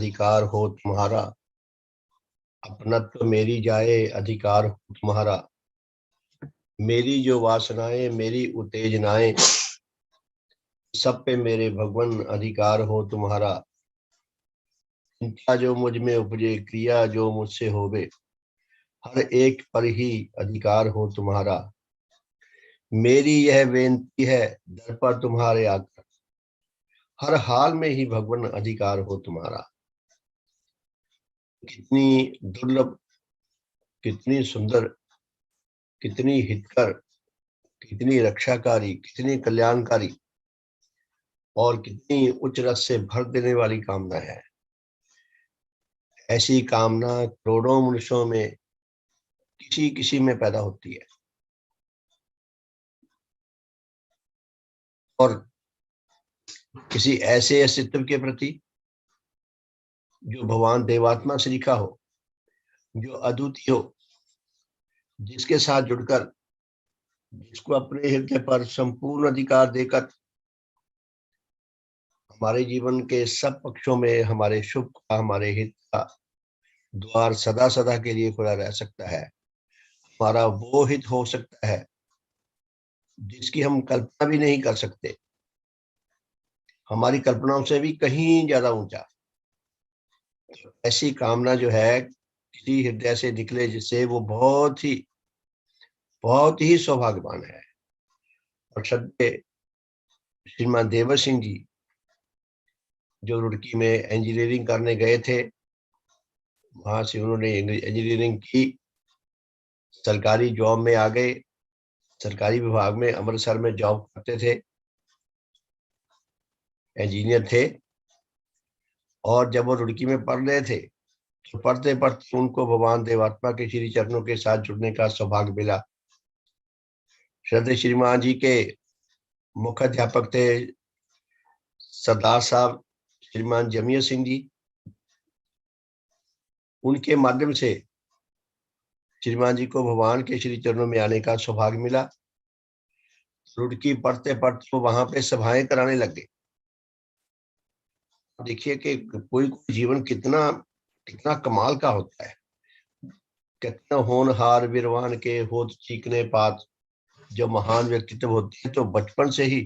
अधिकार हो तुम्हारा, अपनत्व मेरी जाए अधिकार हो तुम्हारा। मेरी जो वासनाएं, मेरी उत्तेजनाएं, सब पे मेरे भगवन अधिकार हो तुम्हारा। चिंता जो मुझ में उपजे, क्रिया जो मुझसे होवे, हर एक पर ही अधिकार हो तुम्हारा। मेरी यह बेनती है दर पर तुम्हारे आकर, हर हाल में ही भगवन अधिकार हो तुम्हारा। कितनी दुर्लभ, कितनी सुंदर, कितनी हितकर, कितनी रक्षाकारी, कितनी कल्याणकारी और कितनी उच्च रस से भर देने वाली कामना है। ऐसी कामना करोड़ों मनुष्यों में किसी किसी में पैदा होती है। और किसी ऐसे अस्तित्व के प्रति जो भगवान देवात्मा श्री का हो, जो अद्वितीय हो, जिसके साथ जुड़कर, जिसको अपने हृदय पर संपूर्ण अधिकार देकर हमारे जीवन के सब पक्षों में हमारे शुभ का, हमारे हित का द्वार सदा सदा के लिए खुला रह सकता है। हमारा वो हित हो सकता है जिसकी हम कल्पना भी नहीं कर सकते, हमारी कल्पनाओं से भी कहीं ज्यादा ऊंचा। ऐसी कामना जो है किसी हृदय से निकले जिससे, वो बहुत ही सौभाग्यवान है। और श्रद्धेय श्रीमान देवर सिंह जी, जो रुड़की में इंजीनियरिंग करने गए थे, वहां से उन्होंने इंजीनियरिंग की, सरकारी जॉब में आ गए, सरकारी विभाग में अमृतसर में जॉब करते थे, इंजीनियर थे। और जब वो रुड़की में पढ़ रहे थे तो पढ़ते पढ़ते उनको भगवान देवात्मा के श्री चरणों के साथ जुड़ने का सौभाग्य मिला। श्रद्धेय श्रीमान जी के मुख्य अध्यापक थे सरदार साहब श्रीमान जमीर सिंह जी। उनके माध्यम से श्रीमान जी को भगवान के श्री चरणों में आने का सौभाग्य मिला। रुड़की पढ़ते पढ़ते तो वहां पे सभाएं कराने लग गए। देखिए कि कोई जीवन कितना कितना कमाल का होता है। कितना होनहार विरवान के होत चीकने पात, जो महान व्यक्तित्व होते हैं तो बचपन से ही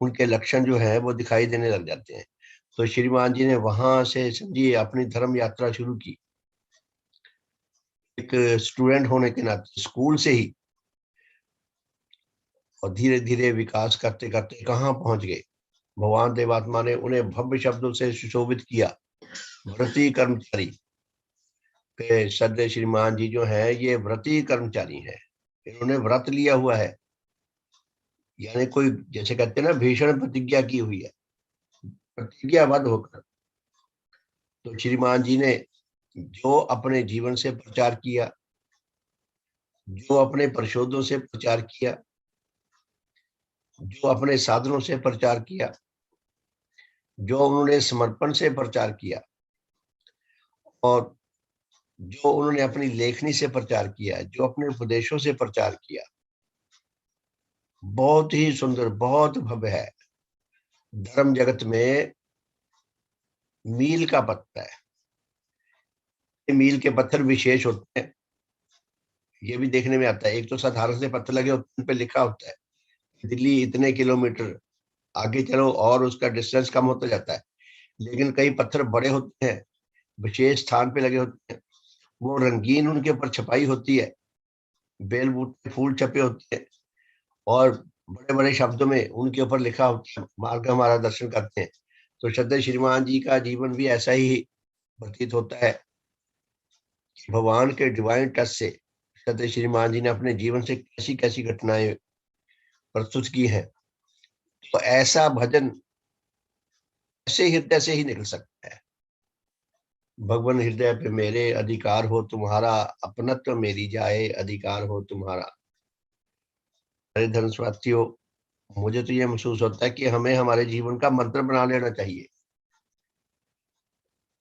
उनके लक्षण जो है वो दिखाई देने लग जाते हैं। तो श्रीमान जी ने वहां से समझिए अपनी धर्म यात्रा शुरू की। एक स्टूडेंट होने के नाते स्कूल से ही, और धीरे धीरे विकास करते करते कहाँ पहुंच गए। भगवान देवात्मा ने उन्हें भव्य शब्दों से सुशोभित किया। व्रती कर्मचारी के श्रद्धेय श्रीमान जी जो है ये व्रती कर्मचारी हैं। इन्होंने व्रत लिया हुआ है, यानी कोई जैसे कहते हैं ना भीषण प्रतिज्ञा की हुई है, प्रतिज्ञाबद्ध होकर। तो श्रीमान जी ने जो अपने जीवन से प्रचार किया, जो अपने परिशोधों से प्रचार किया, जो अपने साधनों से प्रचार किया, जो उन्होंने समर्पण से प्रचार किया, और जो उन्होंने अपनी लेखनी से प्रचार किया, जो अपने उपदेशों से प्रचार किया, बहुत ही सुंदर, बहुत भव्य है। धर्म जगत में मील का पत्थर है। मील के पत्थर विशेष होते हैं, ये भी देखने में आता है। एक तो साधारण से पत्थर लगे होते हैं, उन पे लिखा होता है दिल्ली इतने किलोमीटर, आगे चलो और उसका डिस्टेंस कम होता जाता है। लेकिन कई पत्थर बड़े होते हैं, विशेष स्थान पे लगे होते हैं, वो रंगीन उनके ऊपर छपाई होती है, बेल बूटे फूल छपे होते हैं, और बड़े बड़े शब्दों में उनके ऊपर लिखा होता है, मार्ग हमारा दर्शन करते हैं। तो श्रद्धेय श्रीमान जी का जीवन भी ऐसा ही प्रतीत होता है। भगवान के डिवाइन टच से श्रद्धेय श्रीमान जी ने अपने जीवन से कैसी कैसी घटनाएं प्रस्तुत की हैं। तो ऐसा भजन ऐसे हृदय से ही निकल सकता है। भगवान हृदय पे मेरे अधिकार हो तुम्हारा, अपनत्व मेरी जाए अधिकार हो तुम्हारा। अरे धर्म साथियों, मुझे तो ये महसूस होता है कि हमें हमारे जीवन का मंत्र बना लेना चाहिए।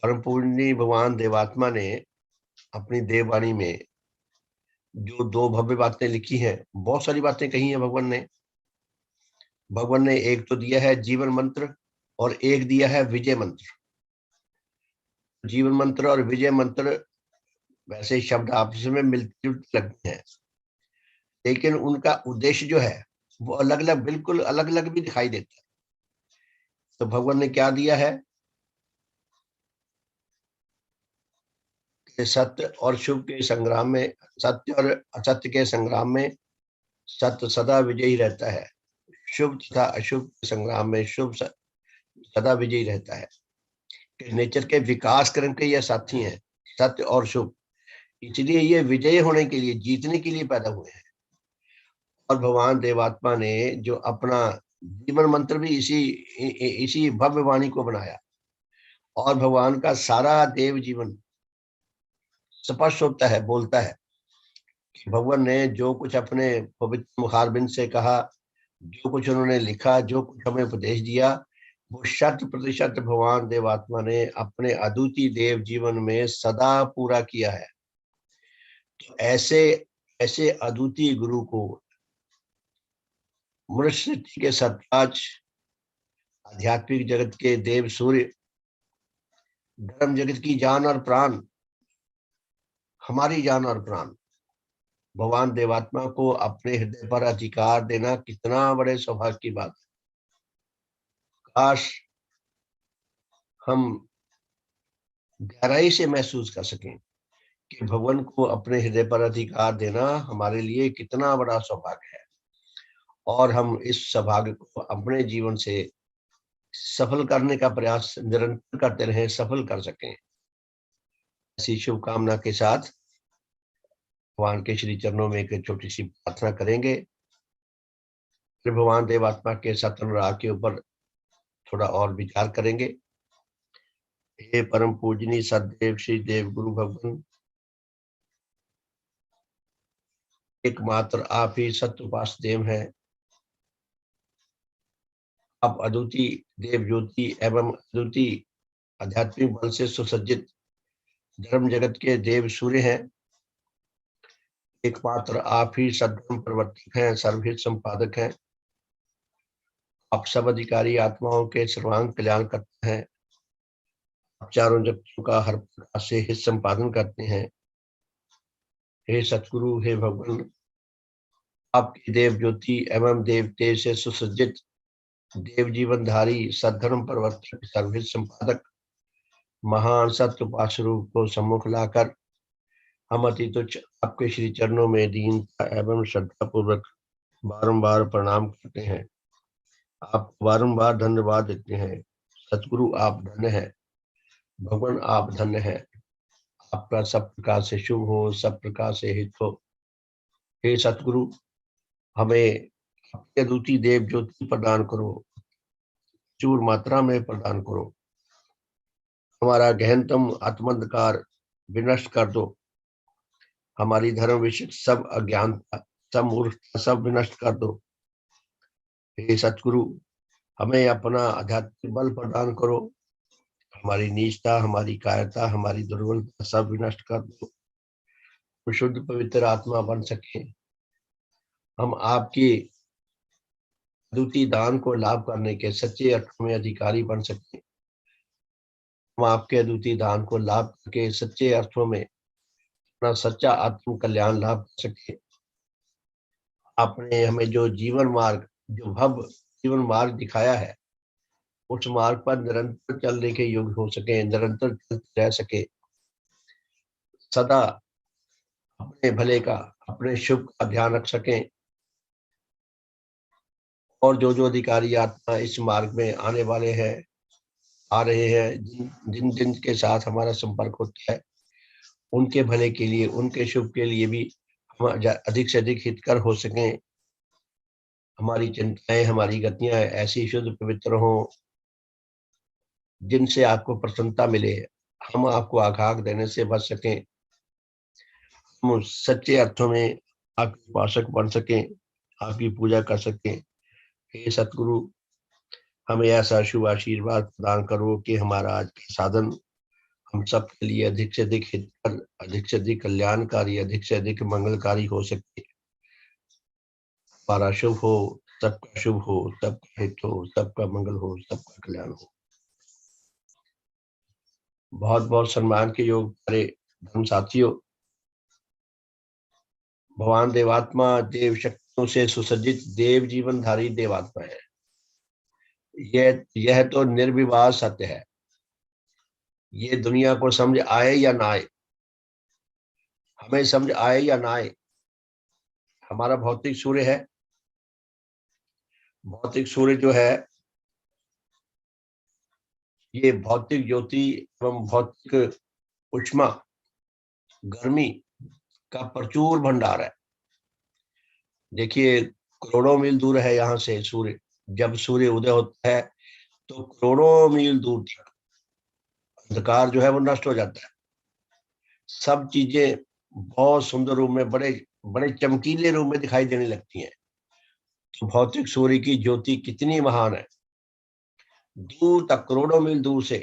परम पूजनीय भगवान देवात्मा ने अपनी देववाणी में जो दो भव्य बातें लिखी हैं, बहुत सारी बातें कही हैं भगवान ने। भगवान ने एक तो दिया है जीवन मंत्र और एक दिया है विजय मंत्र। जीवन मंत्र और विजय मंत्र वैसे शब्द आपस में मिलते जुलते लगते हैं, लेकिन उनका उद्देश्य जो है वो अलग अलग, बिल्कुल अलग अलग भी दिखाई देता है। तो भगवान ने क्या दिया है कि सत्य और शुभ के संग्राम में, सत्य और असत्य के संग्राम में सत्य सदा विजयी रहता है। शुभ तथा अशुभ के संग्राम में शुभ सदा विजयी रहता है। कि नेचर के विकास क्रम के ये साथी हैं, सत्य और शुभ, इसलिए ये विजयी होने के लिए, जीतने के लिए पैदा हुए हैं। और भगवान देवात्मा ने जो अपना जीवन मंत्र भी इसी भव्य वाणी को बनाया, और भगवान का सारा देव जीवन स्पष्ट होता है, बोलता है। भगवान ने जो कुछ अपने पवित्र मुखारबिंद से कहा, जो कुछ उन्होंने लिखा, जो कुछ हमें उपदेश दिया, वो 100% भगवान देवात्मा ने अपने अद्वितीय देव जीवन में सदा पूरा किया है। तो ऐसे ऐसे अद्वितीय गुरु को मनुष्य के सत्ताज, आध्यात्मिक जगत के देव सूर्य, धर्म जगत की जान और प्राण, हमारी जान और प्राण भगवान देवात्मा को अपने हृदय पर अधिकार देना कितना बड़े सौभाग्य की बात है। काश हम गहराई से महसूस कर सकें कि भगवान को अपने हृदय पर अधिकार देना हमारे लिए कितना बड़ा सौभाग्य है, और हम इस सौभाग्य को अपने जीवन से सफल करने का प्रयास निरंतर करते रहें, सफल कर सकें। ऐसी शुभकामना के साथ भगवान के श्री चरणों में एक छोटी सी प्रार्थना करेंगे। फिर भगवान देवात्मा के सतनुराग के ऊपर थोड़ा और विचार करेंगे। हे परम पूजनीय सददेव श्री देव गुरु भगवान, एकमात्र आप ही सत्य वासुदेव हैं। आप अद्वितीय देव ज्योति एवं अद्वितीय आध्यात्मिक बल से सुसज्जित धर्म जगत के देव सूर्य हैं। एकमात्र आप ही सद्गुण प्रवर्तक हैं, सर्वहित संपादक हैं। आप सब अधिकारी आत्माओं के सर्वांग कल्याण करते हैं। आप चारों जगतों का हर प्रकार से हित संपादन करते हैं। हे सतगुरु, हे भगवान, आपकी देव ज्योति एवं देव तेज से सुसज्जित देव जीवनधारी सद्धर्म प्रवर्तक सर्वहित संपादक महान सत्य उपास्य रूप को सम्मुख लाकर हम अति तुच्छ आपके श्री चरणों में दीनता एवं श्रद्धा पूर्वक बारंबार प्रणाम करते हैं। आप बारंबार धन्यवाद देते हैं। सतगुरु आप धन्य है, भगवान आप धन्य है। आपका सब प्रकार से शुभ हो, सब प्रकार से हित हो। हे सतगुरु, हमें आपके अद्वितीय देव ज्योति प्रदान करो, चूर मात्रा में प्रदान करो। हमारा गहनतम आत्मंधकार विनष्ट कर दो। हमारी धर्म विषय सब अज्ञानता, सब मूर्खता, सब विनष्ट कर दो। हे सतगुरु, हमें अपना आध्यात्मिक बल प्रदान करो। हमारी नीचता, हमारी कायरता, हमारी दुर्बलता सब विनष्ट कर दो। शुद्ध पवित्र आत्मा बन सके, हम आपकी अद्वितीय दान को लाभ करने के सच्चे अर्थों में अधिकारी बन सके। हम आपके अद्वितीय दान को लाभ करके सच्चे अर्थों में अपना सच्चा आत्म कल्याण लाभ कर सके। आपने हमें जो जीवन मार्ग, जो भव्य जीवन मार्ग दिखाया है, उस मार्ग पर निरंतर चलने के योग्य हो सके, निरंतर चलते रह सके, सदा अपने भले का, अपने शुभ का ध्यान रख सकें। और जो जो अधिकारी आत्मा इस मार्ग में आने वाले हैं, आ रहे हैं, जिन जिन के साथ हमारा संपर्क होता है, उनके भले के लिए, उनके शुभ के लिए भी हम अधिक से अधिक हितकर हो सकें। हमारी चिंताएं, हमारी गतियां ऐसी शुद्ध पवित्र हों जिनसे आपको प्रसन्नता मिले, हम आपको आघात देने से बच सकें, हम सच्चे अर्थों में आपके उपासक बन सकें, आपकी पूजा कर सकें। हे सतगुरु, हमें ऐसा शुभ आशीर्वाद प्रदान करो कि हमारा आज का साधन हम सब के लिए अधिक से अधिक हितकर, अधिक से अधिक कल्याणकारी, अधिक से अधिक मंगलकारी हो सके। हमारा शुभ हो, सबका शुभ हो, सबका हित हो, सबका मंगल हो, सबका कल्याण हो। बहुत बहुत सम्मान के योग हमारे धर्म साथियों, भगवान देवात्मा देव शक्तियों से सुसज्जित देव जीवनधारी देवात्मा है। यह तो निर्विवाद सत्य है। ये दुनिया को समझ आए या ना आए, हमें समझ आए या ना आए, हमारा भौतिक सूर्य है। भौतिक सूर्य जो है ये भौतिक ज्योति एवं भौतिक उष्मा गर्मी का प्रचुर भंडार है। देखिए, करोड़ों मील दूर है यहाँ से सूर्य। जब सूर्य उदय होता है तो करोड़ों मील दूर तक अंधकार जो है वो नष्ट हो जाता है। सब चीजें बहुत सुंदर रूप में, बड़े बड़े चमकीले रूप में दिखाई देने लगती हैं। तो भौतिक सूर्य की ज्योति कितनी महान है। दूर तक, करोड़ों मील दूर से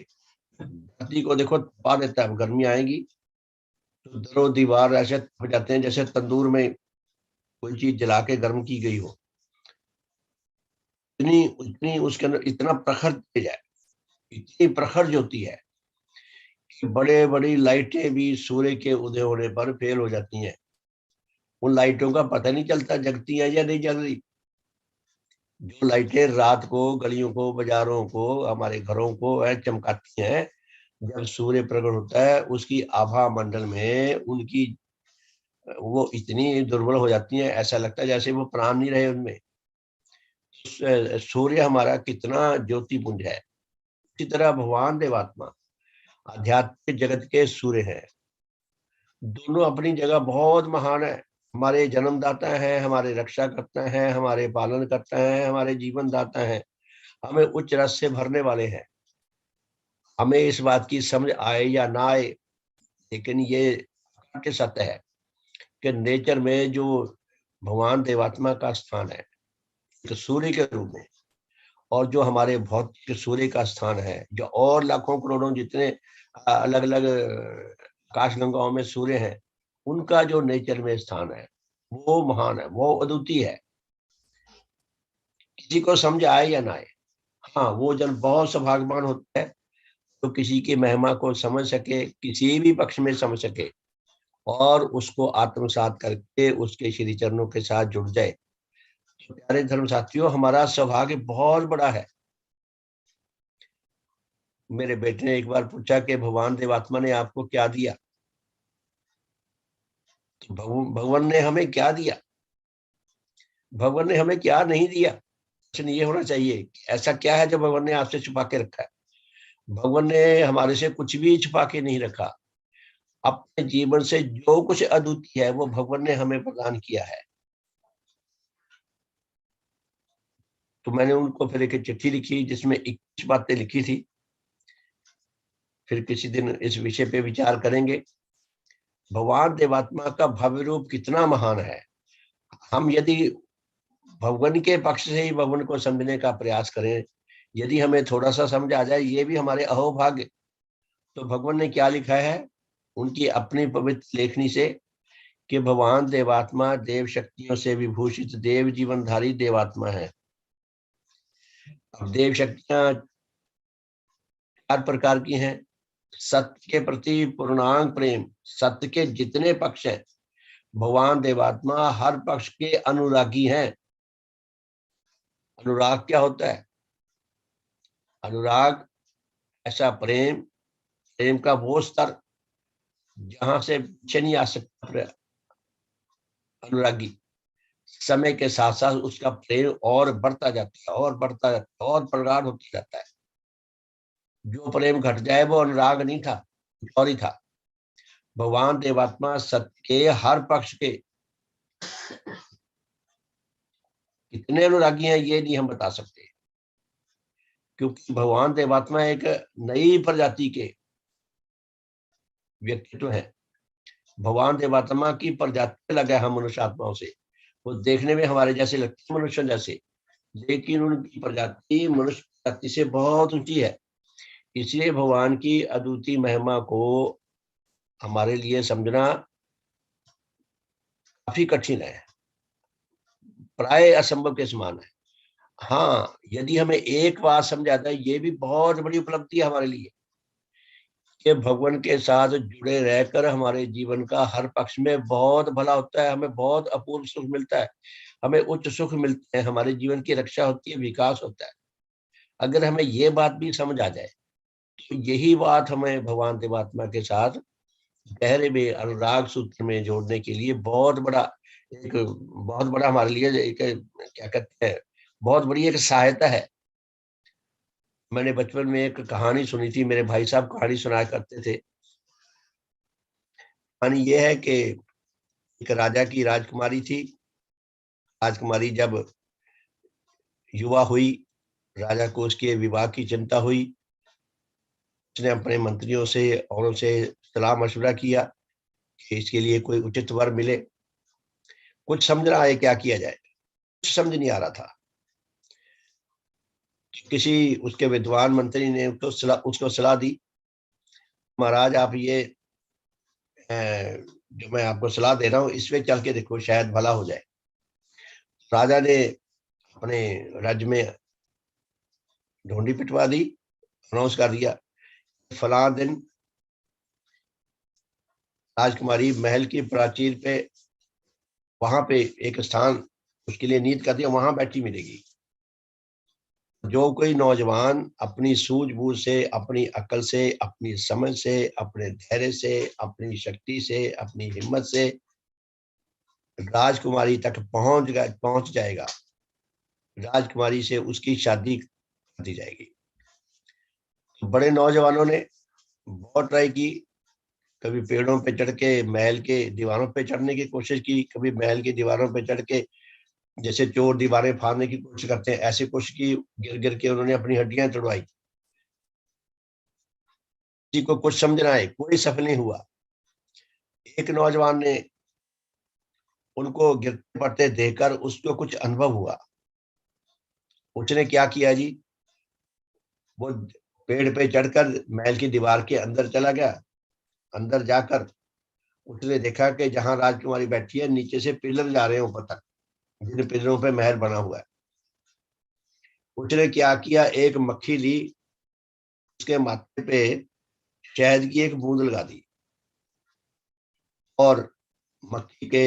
धरती को देखो तपा देता है। गर्मी आएगी तो दरों दीवार ऐसे तप जाते हैं जैसे तंदूर में कोई चीज जला के गर्म की गई हो। इतनी इतनी उसके अंदर इतना प्रखर तेज है, इतनी प्रखर ज्योति है कि बड़े बड़ी लाइटें भी सूर्य के उदय होने पर फेल हो जाती हैं। उन लाइटों का पता नहीं चलता जगती है या नहीं जग रही। जो लाइटें रात को गलियों को, बाजारों को, हमारे घरों को चमकाती हैं, जब सूर्य प्रकट होता है उसकी आभा मंडल में उनकी वो इतनी दुर्बल हो जाती हैं, ऐसा लगता है जैसे वो प्राण नहीं रहे उनमें। सूर्य हमारा कितना ज्योतिपुंज है। इसी तरह भगवान देवात्मा आध्यात्मिक जगत के सूर्य हैं। दोनों अपनी जगह बहुत महान है। हमारे जन्मदाता हैं, हमारे रक्षा करता है, हमारे पालन करता है, हमारे जीवन दाता है, हमें उच्च रस से भरने वाले हैं। हमें इस बात की समझ आए या ना आए, लेकिन ये के सत्य है कि नेचर में जो भगवान देवात्मा का स्थान है तो सूर्य के रूप में, और जो हमारे भौतिक सूर्य का स्थान है, जो और लाखों करोड़ों जितने अलग अलग आकाश गंगाओं में सूर्य हैं, उनका जो नेचर में स्थान है वो महान है, वो अद्वितीय है। किसी को समझ आए या ना आए, हाँ, वो जन बहुत सौभाग्यवान होता है तो किसी की महिमा को समझ सके, किसी भी पक्ष में समझ सके और उसको आत्मसात करके उसके श्री चरणों के साथ जुड़ जाए। तो प्यारे धर्म साथियों, हमारा सौभाग्य बहुत बड़ा है। मेरे बेटे ने एक बार पूछा कि भगवान देवात्मा ने आपको क्या दिया। तो भगवान ने हमें क्या दिया, भगवान ने हमें क्या नहीं दिया। प्रश्न ये होना चाहिए कि ऐसा क्या है जो भगवान ने आपसे छुपा के रखा है। भगवान ने हमारे से कुछ भी छुपा के नहीं रखा। अपने जीवन से जो कुछ अद्वितीय है वो भगवान ने हमें प्रदान किया है। तो मैंने उनको फिर एक चिट्ठी लिखी जिसमें 21 बातें लिखी थी। फिर किसी दिन इस विषय पे विचार करेंगे। भगवान देवात्मा का भव्य रूप कितना महान है। हम यदि भगवान के पक्ष से ही भगवान को समझने का प्रयास करें, यदि हमें थोड़ा सा समझ आ जाए, ये भी हमारे अहोभाग्य। तो भगवान ने क्या लिखा है उनकी अपनी पवित्र लेखनी से कि भगवान देवात्मा देव शक्तियों से विभूषित देव जीवनधारी देवात्मा है। अब देव शक्तियां 4 प्रकार की हैं। सत्य के प्रति पूर्णांग प्रेम, सत्य के जितने पक्ष हैं भगवान देवात्मा हर पक्ष के अनुरागी हैं। अनुराग क्या होता है? अनुराग ऐसा प्रेम, प्रेम का वो स्तर जहां से पीछे नहीं आ सकता। अनुरागी समय के साथ साथ उसका प्रेम और बढ़ता जाता है, और बढ़ता जाता है, और प्रगाढ़ होता जाता है। जो प्रेम घट जाए वो अनुराग नहीं था, और ही था। भगवान देवात्मा सत्य के हर पक्ष के कितने अनुरागी हैं ये नहीं हम बता सकते, क्योंकि भगवान देवात्मा एक नई प्रजाति के व्यक्तित्व है। भगवान देवात्मा की प्रजाति अलग है हम मनुष्य आत्माओं से। वो देखने में हमारे जैसे लगते हैं, मनुष्य जैसे, लेकिन उनकी प्रजाति मनुष्य प्रजाति से बहुत ऊंची है। इसलिए भगवान की अद्वितीय महिमा को हमारे लिए समझना काफी कठिन है, प्राय असंभव के समान है। हाँ, यदि हमें एक बात समझ आता है, ये भी बहुत बड़ी उपलब्धि है हमारे लिए कि भगवान के साथ जुड़े रहकर हमारे जीवन का हर पक्ष में बहुत भला होता है, हमें बहुत अपूर्व सुख मिलता है, हमें उच्च सुख मिलते हैं, हमारे जीवन की रक्षा होती है, विकास होता है। अगर हमें ये बात भी समझ आ जाए तो यही बात हमें भगवान देवात्मा के साथ गहरे में अनुराग सूत्र में जोड़ने के लिए बहुत बड़ा हमारे लिए एक क्या कहते हैं, बहुत बड़ी एक सहायता है। मैंने बचपन में एक कहानी सुनी थी, मेरे भाई साहब कहानी सुनाया करते थे। कहानी ये है कि एक राजा की राजकुमारी थी। राजकुमारी जब युवा हुई, राजा को उसके विवाह की चिंता हुई। उसने अपने मंत्रियों से और उनसे सलाह मशवरा किया कि इसके लिए कोई उचित वर मिले। कुछ समझ रहा है क्या किया जाए, कुछ समझ नहीं आ रहा था। किसी उसके विद्वान मंत्री ने उसको सलाह दी, महाराज आप ये जो मैं आपको सलाह दे रहा हूँ इसमें चल के देखो, शायद भला हो जाए। राजा ने अपने राज्य में ढूंढी पिटवा दी, अनाउंस कर दिया, फला दिन राजकुमारी महल की प्राचीर पे, वहां पे एक स्थान उसके लिए नीत कर दिया, वहां बैठी मिलेगी। जो कोई नौजवान अपनी सूझबूझ से, अपनी अकल से, अपनी समझ से, अपने धैर्य से, अपनी शक्ति से, अपनी हिम्मत से राजकुमारी तक पहुंच जाएगा, राजकुमारी से उसकी शादी कर दी जाएगी। तो बड़े नौजवानों ने बहुत ट्राई की, कभी पेड़ों पे चढ़ के महल के दीवारों पे चढ़ने की कोशिश की, कभी महल की दीवारों पे चढ़ के जैसे चोर दीवारें फाड़ने की कोशिश करते हैं ऐसी कोशिश की, गिर गिर के उन्होंने अपनी हड्डियां तोड़वाई। किसी को कुछ समझ ना आए, कोई सफल नहीं हुआ। एक नौजवान ने उनको गिरते पड़ते देखकर उसको कुछ अनुभव हुआ। उसने क्या किया जी, वो पेड़ पे चढ़कर महल की दीवार के अंदर चला गया। अंदर जाकर उसने देखा कि जहां राजकुमारी बैठी है नीचे से पिलर जा रहे हैं ऊपर तक, जिन पिलरों पे महल बना हुआ है। उसने क्या किया, एक मक्खी ली, उसके माथे पे शहद की एक बूंद लगा दी और मक्खी के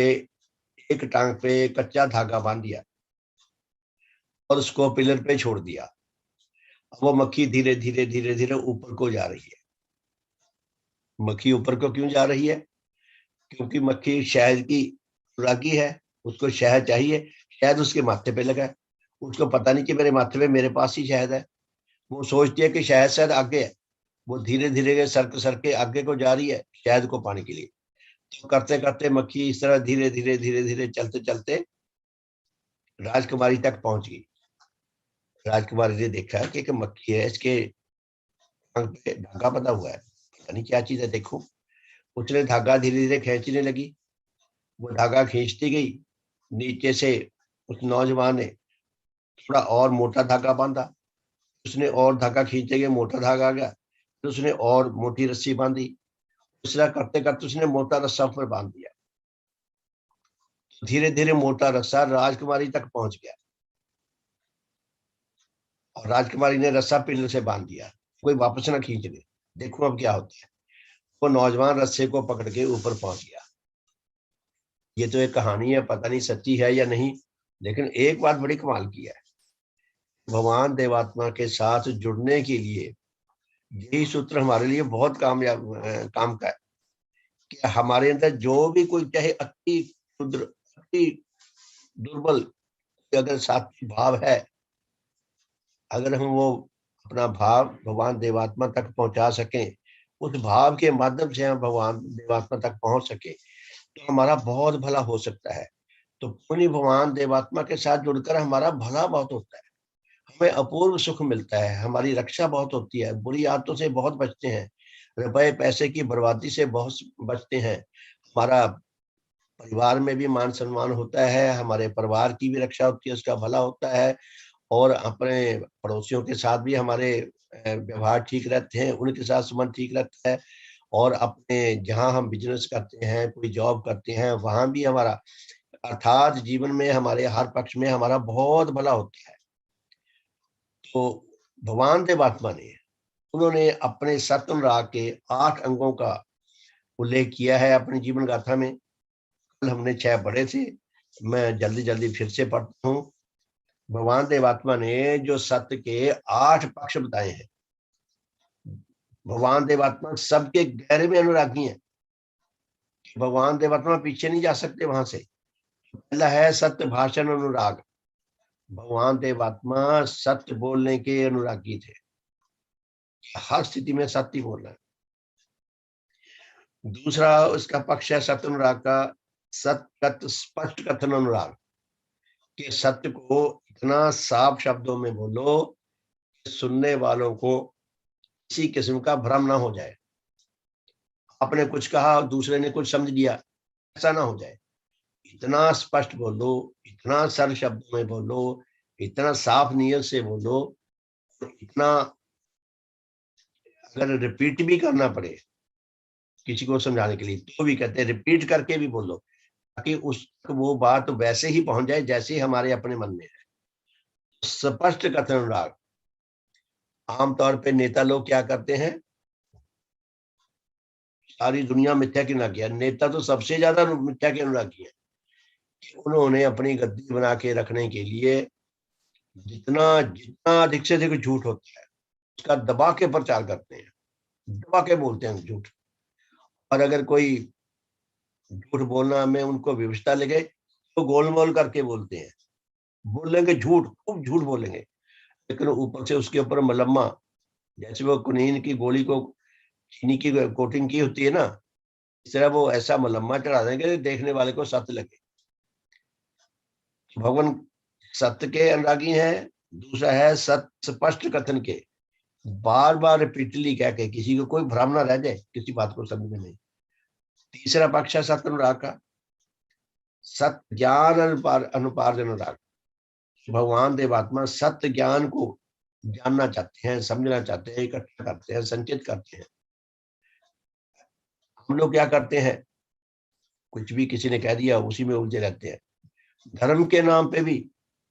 एक टांग पे कच्चा धागा बांध दिया और उसको पिलर पे छोड़ दिया। अब वो मक्खी धीरे धीरे धीरे धीरे ऊपर को जा रही है। मक्खी ऊपर को क्यों जा रही है? क्योंकि मक्खी शहद की रागी है, उसको शहद चाहिए। शहद उसके माथे पे लगा है, उसको पता नहीं कि मेरे माथे पे मेरे पास ही शहद है। वो सोचती है कि शहद शायद आगे है। वो धीरे धीरे सर के आगे को जा रही है शहद को पाने के लिए। तो करते करते मक्खी इस तरह धीरे धीरे धीरे धीरे चलते चलते राजकुमारी तक पहुंच गई। राजकुमारी ने देखा कि एक मक्खी है, इसके टांग पे धागा बंधा हुआ है, पता नहीं क्या चीज है, देखो। उसने धागा धीरे धीरे खींचने लगी, वो धागा खींचती गई। नीचे से उस नौजवान ने थोड़ा और मोटा धागा बांधा, उसने और धागा खींचे गए, मोटा धागा आ गया, फिर उसने और मोटी रस्सी बांधी। दूसरा करते करते उसने मोटा रस्सा ऊपर बांध दिया। धीरे धीरे मोटा रस्सा राजकुमारी तक पहुंच गया और राजकुमारी ने रस्सा पिल्ले से बांध दिया, कोई वापस ना खींच ले। देखो अब क्या होता है। वो नौजवान रस्से को पकड़ के ऊपर पहुंच गया। ये तो एक कहानी है, पता नहीं सच्ची है या नहीं, लेकिन एक बात बड़ी कमाल की है। भगवान देवात्मा के साथ जुड़ने के लिए यही सूत्र हमारे लिए बहुत काम का है कि हमारे अंदर जो भी कोई चाहे अति क्षुद्र, अति दुर्बल अगर सात्विक भाव है, अगर हम वो अपना भाव भगवान देवात्मा तक पहुंचा सकें, उस भाव के माध्यम से हम भगवान देवात्मा तक पहुंच सके, तो हमारा बहुत भला हो सकता है। तो पुण्य भगवान देवात्मा के साथ जुड़कर हमारा भला बहुत होता है, हमें अपूर्व सुख मिलता है, हमारी रक्षा बहुत होती है, बुरी आदतों से बहुत बचते हैं, रुपए पैसे की बर्बादी से बहुत बचते हैं, हमारा परिवार में भी मान सम्मान होता है, हमारे परिवार की भी रक्षा होती है, उसका भला होता है। और अपने पड़ोसियों के साथ भी हमारे व्यवहार ठीक रहते हैं, उनके साथ संबंध ठीक रहता है। और अपने जहाँ हम बिजनेस करते हैं, कोई जॉब करते हैं, वहां भी हमारा अर्थात जीवन में हमारे हर पक्ष में हमारा बहुत भला होता है। तो भगवान देवात्मा ने उन्होंने अपने सत्यानुराग के 8 अंगों का उल्लेख किया है अपनी जीवन गाथा में। कल हमने 6 पढ़े थे, मैं जल्दी जल्दी फिर से पढ़ता हूँ। भगवान देवात्मा ने जो सत्य के 8 पक्ष बताए हैं, भगवान देवात्मा सबके गहरे में अनुरागी हैं। भगवान देवात्मा पीछे नहीं जा सकते वहां से। पहला है सत्य भाषण अनुराग। भगवान देवात्मा सत्य बोलने के अनुरागी थे, हर स्थिति में सत्य बोलना है। दूसरा उसका पक्ष है सत्य अनुराग का सत्य स्पष्ट कथन अनुराग, कि सत्य को इतना साफ शब्दों में बोलो कि सुनने वालों को किसी किस्म का भ्रम ना हो जाए। आपने कुछ कहा, दूसरे ने कुछ समझ लिया, ऐसा ना हो जाए। इतना स्पष्ट बोलो, इतना सरल शब्दों में बोलो, इतना साफ नियत से बोलो, इतना अगर रिपीट भी करना पड़े किसी को समझाने के लिए तो भी कहते हैं रिपीट करके भी बोलो, ताकि उस वो बात वैसे ही पहुंच जाए जैसे हमारे अपने मन में है। स्पष्ट कथन अनुराग। आमतौर पे नेता लोग क्या करते हैं, सारी दुनिया मिथ्या की अनुरागी है, नेता तो सबसे ज्यादा मिथ्या के अनुरागी है। उन्होंने अपनी गद्दी बना के रखने के लिए जितना जितना अधिक से अधिक झूठ होता है उसका दबा के प्रचार करते हैं, दबा के बोलते हैं झूठ। और अगर कोई झूठ बोलना में उनको विवशता लगे तो गोलमोल करके बोलते हैं, बोलेंगे झूठ, खूब झूठ बोलेंगे, लेकिन ऊपर से उसके ऊपर मलम्मा, जैसे वो कुनीन की गोली को चीनी की कोटिंग की होती है ना, इस तरह वो ऐसा मलम्मा चढ़ा देंगे देखने वाले को सत्य लगे। भगवान सत्य के अनुरागी हैं। दूसरा है सत्य स्पष्ट कथन के, बार बार रिपीटली कह के किसी को कोई भ्रम ना रह जाए किसी बात को समझने में। तीसरा पक्ष है सत्य अनुराग का सत्य ज्ञान अनुपार्जन अनुराग। भगवान देवात्मा सत्य ज्ञान को जानना चाहते हैं, समझना चाहते हैं, इकट्ठा करते हैं, संचित करते हैं। हम लोग क्या करते हैं, कुछ भी किसी ने कह दिया उसी में उलझे रहते हैं। धर्म के नाम पे भी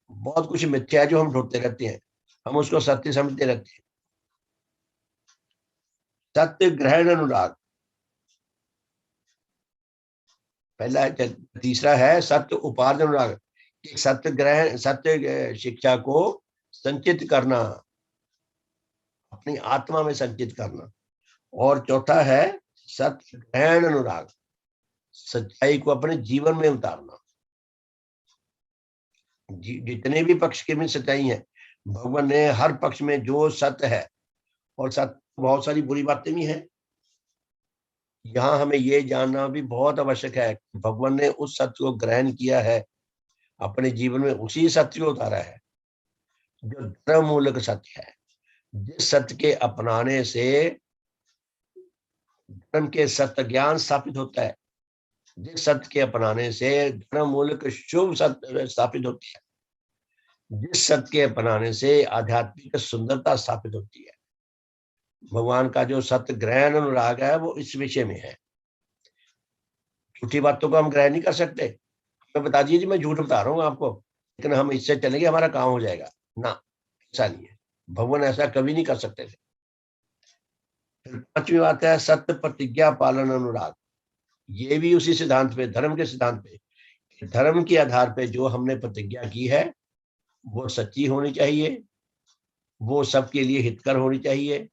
बहुत कुछ मिथ्या है जो हम ढूंढते रहते हैं, हम उसको सत्य समझते रहते हैं। सत्य ग्रहण अनुराग पहला है। तीसरा है सत्य उपार्जन अनुराग, सत्य ग्रहण, सत्य शिक्षा को संचित करना, अपनी आत्मा में संचित करना। और चौथा है सत्य ग्रहण अनुराग, सच्चाई को अपने जीवन में उतारना। जितने भी पक्ष के में सच्चाई है, भगवान ने हर पक्ष में जो सत्य है, और सत्य बहुत सारी बुरी बातें भी हैं, यहाँ हमें ये जानना भी बहुत आवश्यक है कि भगवान ने उस सत्य को ग्रहण किया है, अपने जीवन में उसी सत्य को उतारा है जो धर्म मूलक सत्य है, जिस सत्य के अपनाने से धर्म के सत्य ज्ञान स्थापित होता है, जिस सत्य के अपनाने से धर्म मूलक शुभ सत्य स्थापित होती है, जिस सत्य के अपनाने से आध्यात्मिक सुंदरता स्थापित होती है। भगवान का जो सत्य ग्रहण अनुराग है वो इस विषय में है। झूठी बातों को हम ग्रहण नहीं कर सकते, हमें बता दीजिए मैं झूठ बता रहा हूँ आपको, लेकिन हम इससे चलेंगे हमारा काम हो जाएगा ना, ऐसा नहीं है। भगवान ऐसा कभी नहीं कर सकते थे। फिर पांचवी बात है सत्य प्रतिज्ञा पालन अनुराग। ये भी उसी सिद्धांत पे, धर्म के सिद्धांत पे, धर्म के आधार पे जो हमने प्रतिज्ञा की है वो सच्ची होनी चाहिए, वो सबके लिए हितकर होनी चाहिए,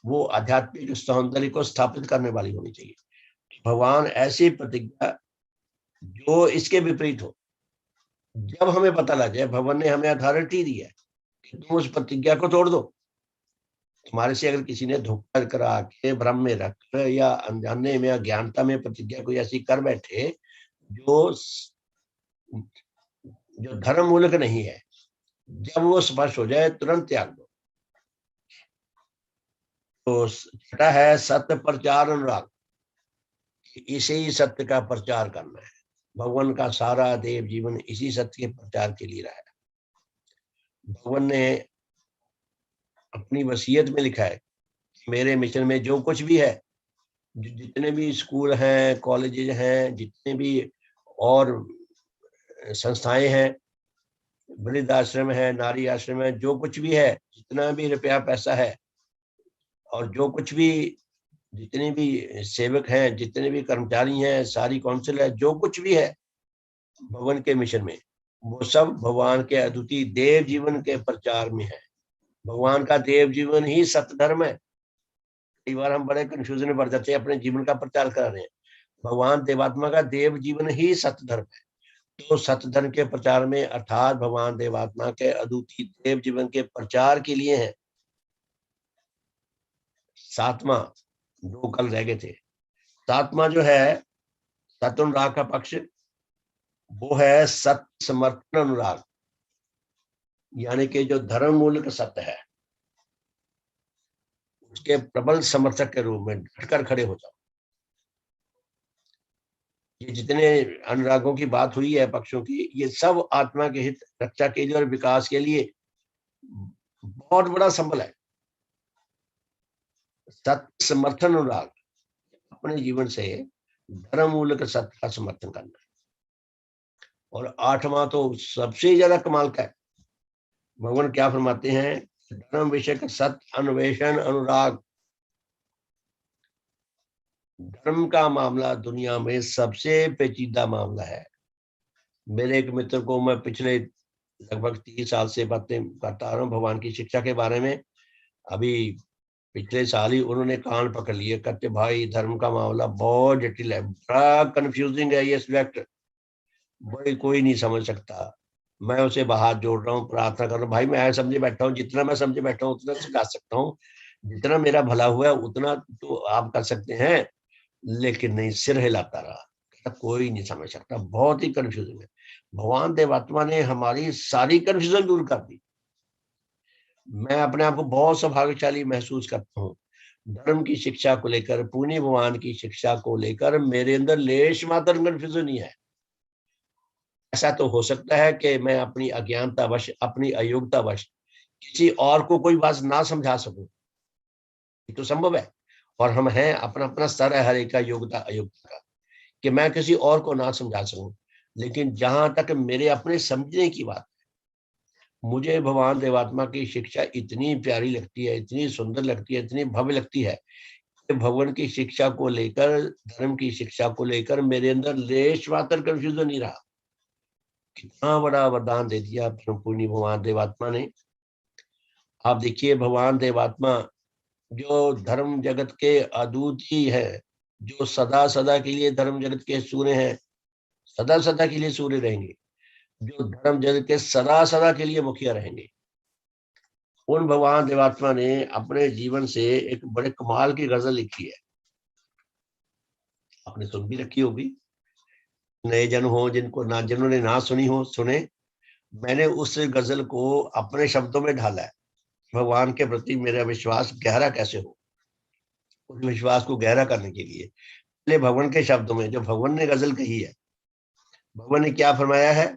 वो आध्यात्मिक सौंदर्य को स्थापित करने वाली होनी चाहिए। भगवान ऐसी प्रतिज्ञा जो इसके विपरीत हो, जब हमें पता लग जाए, भगवान ने हमें अथॉरिटी दी है कि तुम उस प्रतिज्ञा को तोड़ दो। तुम्हारे से अगर किसी ने धोखा करा के भ्रम में रख या अनजाने में अज्ञानता में प्रतिज्ञा कोई ऐसी कर बैठे जो जो धर्म मूलक नहीं है, जब वो स्पष्ट हो जाए तुरंत त्याग दो। तो छठा है सत्य प्रचार अनुराग, इसी सत्य का प्रचार करना है। भगवान का सारा देव जीवन इसी सत्य के प्रचार के लिए रहा है। भगवान ने अपनी वसीयत में लिखा है मेरे मिशन में जो कुछ भी है, जितने भी स्कूल हैं, कॉलेजेस हैं, जितने भी और संस्थाएं हैं, वृद्ध आश्रम है, नारी आश्रम है, जो कुछ भी है, जितना भी रुपया पैसा है, और जो कुछ भी, जितने भी सेवक हैं, जितने भी कर्मचारी हैं, सारी काउंसिल है, जो कुछ भी है भगवान के मिशन में, वो सब भगवान के अद्वितीय देव जीवन के प्रचार में है। भगवान का देव जीवन ही सत्य धर्म है। कई बार हम बड़े कंफ्यूजन में पड़ जाते हैं, अपने जीवन का प्रचार कर रहे हैं। भगवान देवात्मा का देव जीवन ही सत्य धर्म है। तो सत्य धर्म के प्रचार में, अर्थात भगवान देवात्मा के अद्वितीय देव जीवन के प्रचार के लिए है। सातवां, दो कल रह गए थे। सातवां जो है सत्य अनुराग का पक्ष, वो है सत्य समर्थन अनुराग, यानी कि जो धर्म मूल का सत्य है उसके प्रबल समर्थक के रूप में डटकर खड़े हो जाओ। ये जितने अनुरागों की बात हुई है, पक्षों की, ये सब आत्मा के हित रक्षा के लिए और विकास के लिए बहुत बड़ा संबल है। सत्य समर्थन अनुराग, अपने जीवन से धर्म मूलक सत्य का समर्थन करना। और आठवां तो सबसे ज्यादा कमाल का है। भगवान क्या फरमाते हैं? धर्म विषय का सत्य अन्वेषण अनुराग। धर्म का मामला दुनिया में सबसे पेचीदा मामला है। मेरे एक मित्र को मैं पिछले लगभग 30 साल से बातें करता आ रहा हूँ भगवान की शिक्षा के बारे में। अभी पिछले साल ही उन्होंने कान पकड़ लिए, कहते भाई धर्म का मामला बहुत जटिल है, बड़ा कंफ्यूजिंग है ये सब्जेक्ट, भाई कोई नहीं समझ सकता। मैं उसे हाथ जोड़ रहा हूँ, प्रार्थना कर रहा हूँ, भाई मैं समझे बैठा हूँ, जितना मैं समझे बैठा हूँ उतना सिखा सकता हूँ, जितना मेरा भला हुआ है उतना तो आप कर सकते हैं। लेकिन नहीं, सिर हिलाता रहा, कोई नहीं समझ सकता, बहुत ही कंफ्यूजन है। भगवान देवात्मा ने हमारी सारी कंफ्यूजन दूर कर दी। मैं अपने आप को बहुत सौभाग्यशाली महसूस करता हूँ। धर्म की शिक्षा को लेकर, पुण्य भगवान की शिक्षा को लेकर मेरे अंदर लेश मात्र कंफ्यूजन नहीं है। ऐसा तो हो सकता है कि मैं अपनी अज्ञानतावश, अपनी अयोग्यतावश किसी और को कोई बात ना समझा सकूं, ये तो संभव है। और हम हैं, अपना अपना स्तर है हर एक का योग्यता अयोग्यता का, कि मैं किसी और को ना समझा सकूं। लेकिन जहां तक मेरे अपने समझने की बात, मुझे भगवान देवात्मा की शिक्षा इतनी प्यारी लगती है, इतनी सुंदर लगती है, इतनी भव्य लगती है कि भगवान की शिक्षा को लेकर, धर्म की शिक्षा को लेकर मेरे अंदर लेश मात्र कंफ्यूजन नहीं रहा। कितना बड़ा वरदान दे दिया परम पूज्य भगवान देवात्मा ने। आप देखिए, भगवान देवात्मा जो धर्म जगत के अदूत ही है, जो सदा सदा के लिए धर्म जगत के सूर्य हैं, सदा सदा के लिए सूर्य रहेंगे, जो धर्म जगत के सदा सदा के लिए मुखिया रहेंगे, उन भगवान देवात्मा ने अपने जीवन से एक बड़े कमाल की गजल लिखी है। आपने सुन भी रखी होगी, नए जन हो जिनको ना, जिन्होंने ना सुनी हो सुने। मैंने उस गजल को अपने शब्दों में ढाला है। भगवान के प्रति मेरा विश्वास गहरा कैसे हो, उस विश्वास को गहरा करने के लिए पहले भगवान के शब्दों में, जो भगवान ने गजल कही है, भगवान ने क्या फरमाया है?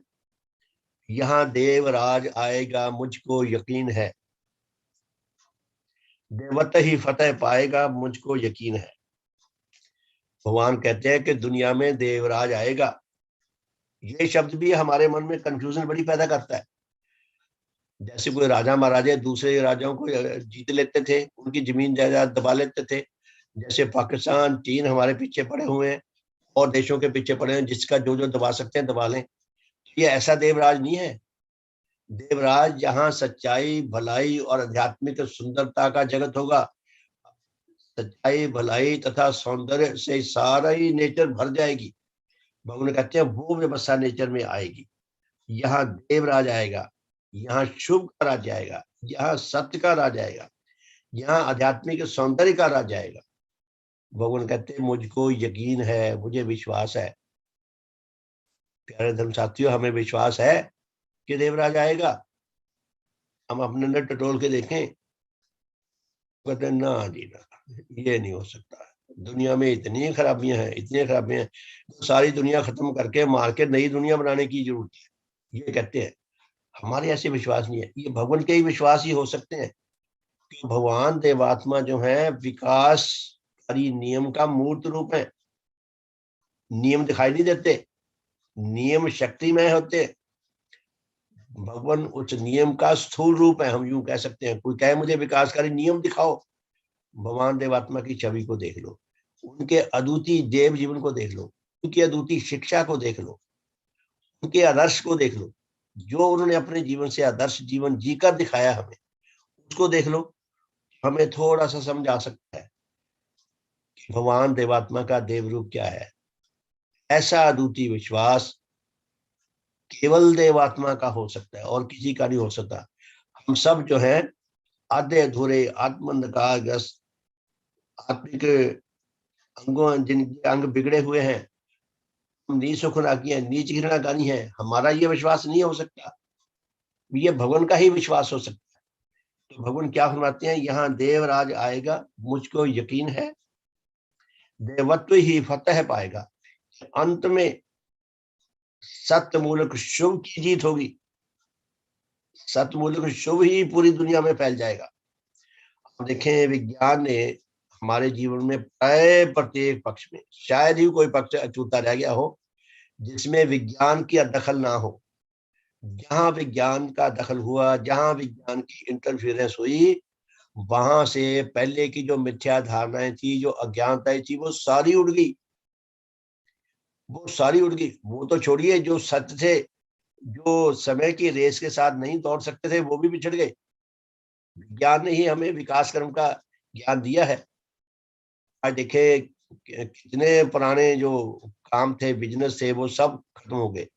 यहाँ देवराज आएगा मुझको यकीन है, देवत ही फतेह पाएगा मुझको यकीन है। भगवान कहते हैं कि दुनिया में देवराज आएगा। ये शब्द भी हमारे मन में कंफ्यूजन बड़ी पैदा करता है। जैसे कोई राजा महाराजा दूसरे राजाओं को जीत लेते थे, उनकी जमीन जायदाद दबा लेते थे। जैसे पाकिस्तान, चीन हमारे पीछे पड़े हुए हैं और देशों के पीछे पड़े हैं, जिसका जो जो दबा सकते हैं दबा लें। ये ऐसा देवराज नहीं है। देवराज जहाँ सच्चाई, भलाई और आध्यात्मिक सुंदरता का जगत होगा, सच्चाई, भलाई तथा सौंदर्य से सारा ही नेचर भर जाएगी। भगवान कहते हैं वो व्यवस्था नेचर में आएगी। यहाँ देवराज आएगा, यहाँ शुभ का राज आएगा, यहाँ सत्य का राज आएगा, यहाँ आध्यात्मिक सौंदर्य का राज आएगा। भगवान कहते हैं मुझको यकीन है, मुझे विश्वास है। प्यारे धर्म साथियों, हमें विश्वास है कि देवराज आएगा। हम अपने अंदर टटोल के देखें, कहते हैं ना जी ना, ये नहीं हो सकता। दुनिया में इतनी खराबियां हैं, इतनी खराबियां हैं, तो सारी दुनिया खत्म करके मार के नई दुनिया बनाने की जरूरत है, ये कहते हैं। हमारे ऐसे विश्वास नहीं है, ये भगवान के ही विश्वास ही हो सकते हैं कि भगवान देवात्मा जो है विकासकारी नियम का मूर्त रूप है। नियम दिखाई नहीं देते, नियम शक्तिमय होते। भगवान उस नियम का स्थूल रूप है, हम यूं कह सकते हैं। कोई कहे मुझे विकासकारी नियम दिखाओ, भगवान देवात्मा की छवि को देख लो, उनके अद्वितीय देव जीवन को देख लो, उनकी अद्वितीय शिक्षा को देख लो, उनके आदर्श को देख लो, जो उन्होंने अपने जीवन से आदर्श जीवन जीकर दिखाया हमें, उसको देख लो। हमें थोड़ा सा समझ आ सकता है कि भगवान देवात्मा का देव रूप क्या है। ऐसा अद्वितीय विश्वास केवल देवात्मा का हो सकता है और किसी का नहीं हो सकता। हम सब जो है आधे अधूरे आत्मंधकारग्रस्त आत्मिक अंगों, जिनके अंग बिगड़े हुए हैं, हम नीच सुखनाकी है, नीच घृणाकानी है, हमारा ये विश्वास नहीं हो सकता। ये भगवान का ही विश्वास हो सकता है। तो भगवान क्या फरमाते हैं, यहाँ देवराज आएगा, मुझको यकीन है, देवत्व ही फतेह पाएगा। अंत में सत्य मूलक शुभ की जीत होगी, सत्य मूलक शुभ ही पूरी दुनिया में फैल जाएगा। अब देखें, विज्ञान ने हमारे जीवन में प्राय प्रत्येक पक्ष में, शायद ही कोई पक्ष अछूता रह गया हो जिसमें विज्ञान की दखल ना हो। जहां विज्ञान का दखल हुआ, जहां विज्ञान की इंटरफेरेंस हुई, वहां से पहले की जो मिथ्या धारणाएं थी, जो अज्ञानताएं थी, वो सारी उड़ गई, वो सारी उड़ गई। वो तो छोड़िए, जो सत्य थे, जो समय की रेस के साथ नहीं दौड़ सकते थे, वो भी बिछड़ गए। विज्ञान ने ही हमें विकास क्रम का ज्ञान दिया है। आज देखे कितने पुराने जो काम थे, बिजनेस थे, वो सब खत्म हो गए,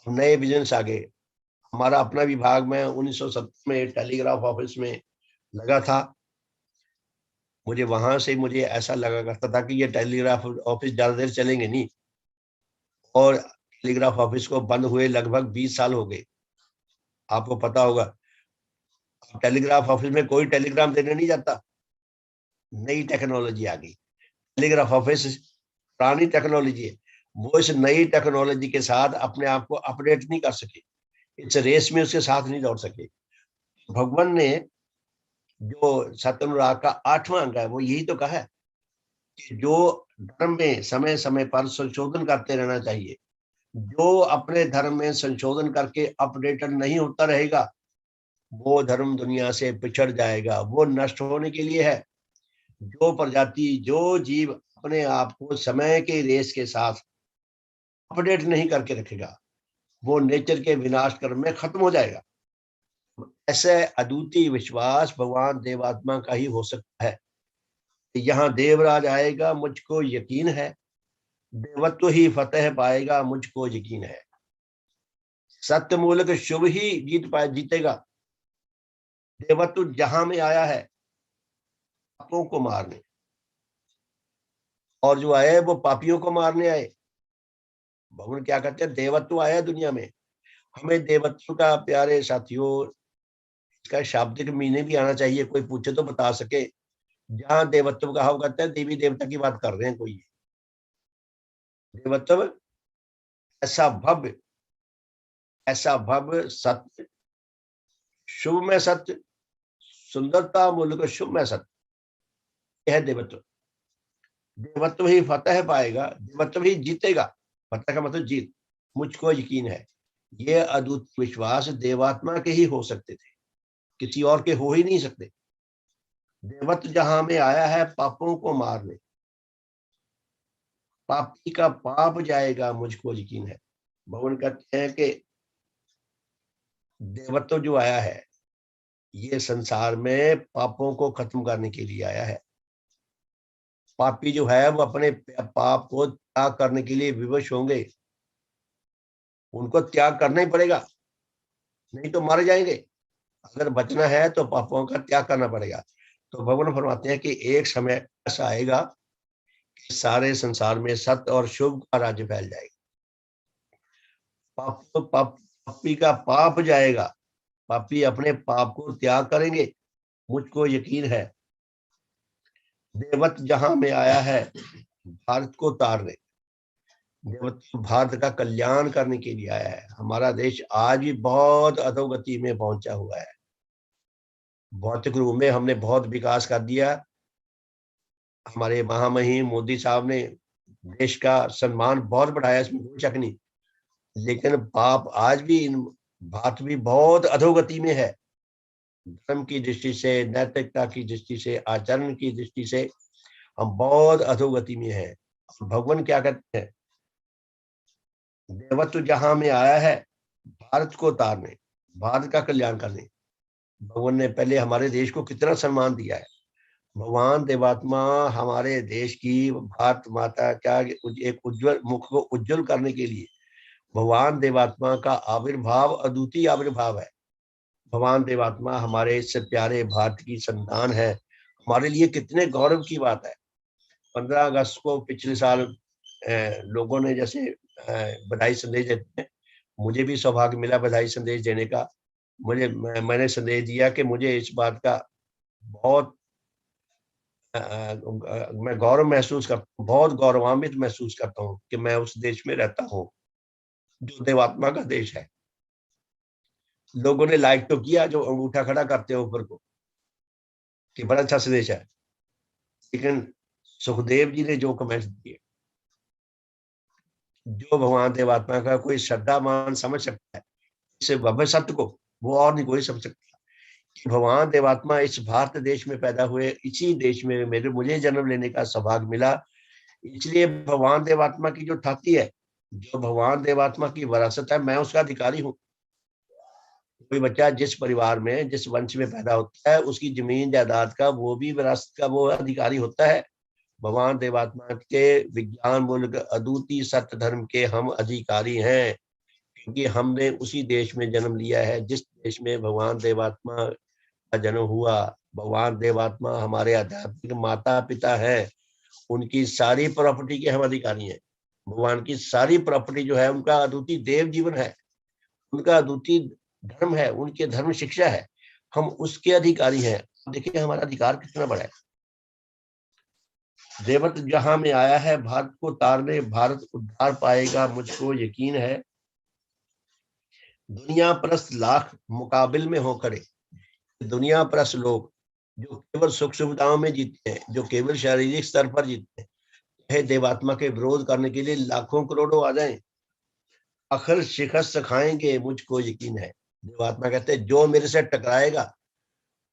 नए बिजनेस आ गए। हमारा अपना विभाग में 1970 में टेलीग्राफ ऑफिस में लगा था। मुझे वहां से मुझे ऐसा लगा करता था कि ये टेलीग्राफ ऑफिस ज्यादा देर चलेंगे नहीं, और टेलीग्राफ ऑफिस को बंद हुए लगभग 20 साल हो गए। आपको पता होगा, टेलीग्राफ ऑफिस में कोई टेलीग्राम देने नहीं जाता, नई टेक्नोलॉजी आ गई। टेलीग्राफ ऑफिस पुरानी टेक्नोलॉजी है, वो इस नई टेक्नोलॉजी के साथ अपने आप को अपडेट नहीं कर सके, इस रेस में उसके साथ नहीं दौड़ सके। भगवान ने जो सतनुराग का 8वां अंग है, वो यही तो कहा है कि जो धर्म में समय समय पर संशोधन करते रहना चाहिए। जो अपने धर्म में संशोधन करके अपडेटेड नहीं होता रहेगा, वो धर्म दुनिया से पिछड़ जाएगा, वो नष्ट होने के लिए है। जो प्रजाति, जो जीव अपने आप को समय के रेस के साथ अपडेट नहीं करके रखेगा, वो नेचर के विनाश क्रम में खत्म हो जाएगा। ऐसे अद्वितीय विश्वास भगवान देवात्मा का ही हो सकता है। यहाँ देवराज आएगा, मुझको यकीन है, देवत्व ही फतेह पाएगा, मुझको यकीन है। सत्य मूलक शुभ ही जीतेगा। देवत्व जहां में आया है पापों को मारने, और जो आए वो पापियों को मारने आए। भगवान क्या कहते हैं, देवत्व आया दुनिया में। हमें देवत्व का, प्यारे साथियों, इसका शाब्दिक मीनिंग भी आना चाहिए, कोई पूछे तो बता सके। जहां देवत्व कहा, वो कहते हैं देवी देवता की बात कर रहे हैं कोई। देवत्व ऐसा भव्य, ऐसा भव्य सत्य, शुभ में सत्य, सुंदरता मूल्य शुभ में सत्य, यह देवत्व। देवत्व ही फतेह पाएगा, देवत्व ही जीतेगा। फतेह का मतलब जीत। मुझको यकीन है, ये अद्भुत विश्वास देवात्मा के ही हो सकते थे, किसी और के हो ही नहीं सकते। देवत्व जहां में आया है पापों को मारने, पापी का पाप जाएगा, मुझको यकीन है। भगवान कहते हैं कि देवत्व जो आया है, ये संसार में पापों को खत्म करने के लिए आया है। पापी जो है वो अपने पाप को त्याग करने के लिए विवश होंगे, उनको त्याग करना ही पड़ेगा, नहीं तो मर जाएंगे। अगर बचना है तो पापों का त्याग करना पड़ेगा। तो भगवान फरमाते हैं कि एक समय ऐसा आएगा कि सारे संसार में सत्य और शुभ का राज्य फैल जाएगा। पापी का पाप जाएगा, पापी अपने पाप को त्याग करेंगे, मुझको यकीन है। देवत्व जहां में आया है भारत को तारने, देवत्व भारत का कल्याण करने के लिए आया है। हमारा देश आज भी बहुत अधोगति में पहुंचा हुआ है। भौतिक रूप में हमने बहुत विकास कर दिया। हमारे महामहिम मोदी साहब ने देश का सम्मान बहुत बढ़ाया, इसमें कोई शक नहीं। लेकिन पाप आज भी भारत भी बहुत अधोगति में है। धर्म की दृष्टि से, नैतिकता की दृष्टि से, आचरण की दृष्टि से हम बहुत अधोगति में हैं। भगवान क्या कहते हैं, देवत्व जहां में आया है भारत को उतारने, भारत का कल्याण करने। भगवान ने पहले हमारे देश को कितना सम्मान दिया है। भगवान देवात्मा हमारे देश की, भारत माता का एक उज्जवल मुख को उज्जवल करने के लिए भगवान देवात्मा का आविर्भाव अद्वितीय आविर्भाव है। भगवान देवात्मा हमारे इससे प्यारे भारत की संतान है। हमारे लिए कितने गौरव की बात है। 15 अगस्त को पिछले साल लोगों ने जैसे बधाई संदेश देते हैं, मुझे भी सौभाग्य मिला बधाई संदेश देने का। मैंने संदेश दिया कि मुझे इस बात का बहुत मैं गौरव महसूस करता हूँ, बहुत गौरवान्वित महसूस करता हूँ कि मैं उस देश में रहता हूँ जो देवात्मा का देश है। लोगों ने लाइक तो किया जो अंगूठा खड़ा करते हैं ऊपर को कि बड़ा अच्छा संदेश है, लेकिन सुखदेव जी ने जो कमेंट्स दिए, जो भगवान देवात्मा का कोई श्रद्धा मान समझ सकता है इस भव्य सत्य को, वो और नहीं कोई समझ सकता। भगवान देवात्मा इस भारत देश में पैदा हुए, इसी देश में मुझे जन्म लेने का सौभाग्य मिला। इसलिए भगवान देवात्मा की जो ठाती है, जो भगवान देवात्मा की विरासत है, मैं उसका अधिकारी हूँ। कोई बच्चा जिस परिवार में, जिस वंश में पैदा होता है, उसकी जमीन जायदाद का वो भी विरासत का वो अधिकारी होता है। भगवान देवात्मा के विज्ञान मूलक अद्वितीय सत्य धर्म के हम अधिकारी हैं, क्योंकि हमने उसी देश में जन्म लिया है जिस देश में भगवान देवात्मा का जन्म हुआ। भगवान देवात्मा हमारे आध्यात्मिक माता पिता हैं, उनकी सारी प्रॉपर्टी के हम अधिकारी हैं। भगवान की सारी प्रॉपर्टी जो है उनका अद्वितीय देव जीवन है, उनका अद्वितीय धर्म है, उनके धर्म शिक्षा है, हम उसके अधिकारी हैं। देखिए हमारा अधिकार कितना बड़ा है। देवत्व जहां में आया है भारत को तारने, भारत उद्धार पाएगा मुझको यकीन है। दुनिया परस्त लाख मुकाबिल में हो खड़े, दुनिया परस्त लोग जो केवल सुख सुविधाओं में जीते हैं, जो केवल शारीरिक स्तर पर जीते हैं, चाहे देवात्मा के विरोध करने के लिए लाखों करोड़ों आ जाएं, आखिर शिकस्त खाएंगे मुझको यकीन है। देवात्मा कहते हैं जो मेरे से टकराएगा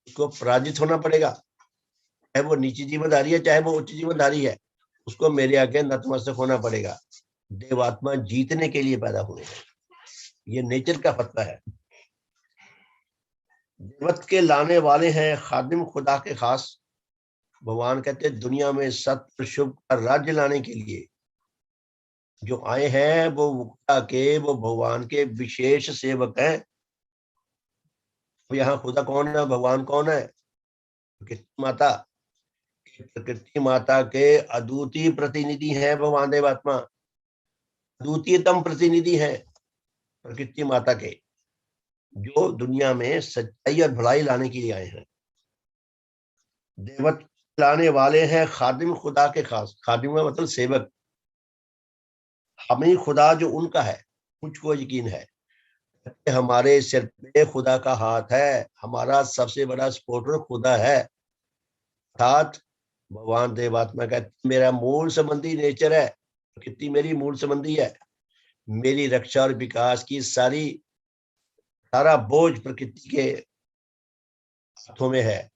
उसको पराजित होना पड़ेगा, चाहे वो नीची जीवनधारी है चाहे वो उच्च जीवनधारी है, उसको मेरे आगे नतमस्तक होना पड़ेगा। देवात्मा जीतने के लिए पैदा हुए हैं, ये नेचर का फतवा है। देवत्व के लाने वाले हैं खादिम खुदा के खास। भगवान कहते हैं दुनिया में सत्य शुभ का राज्य लाने के लिए जो आए हैं वो मुक्ता के, वो भगवान के विशेष सेवक हैं। यहाँ खुदा कौन है, भगवान कौन है? प्रकृति माता, प्रकृति माता के अद्वितीय प्रतिनिधि हैं भगवान देवात्मा, अद्वितीयतम प्रतिनिधि हैं प्रकृति माता के, जो दुनिया में सच्चाई और भलाई लाने के लिए आए हैं। देवत्व लाने वाले हैं खादिम खुदा के खास। खादिम का मतलब सेवक। हमें खुदा जो उनका है मुझको यकीन है। हमारे सिर पे खुदा का हाथ है, हमारा सबसे बड़ा सपोर्टर खुदा है। अर्थात भगवान देवात्मा का मेरा मूल संबंधी नेचर है, प्रकृति मेरी मूल संबंधी है। मेरी रक्षा और विकास की सारा बोझ प्रकृति के हाथों में है।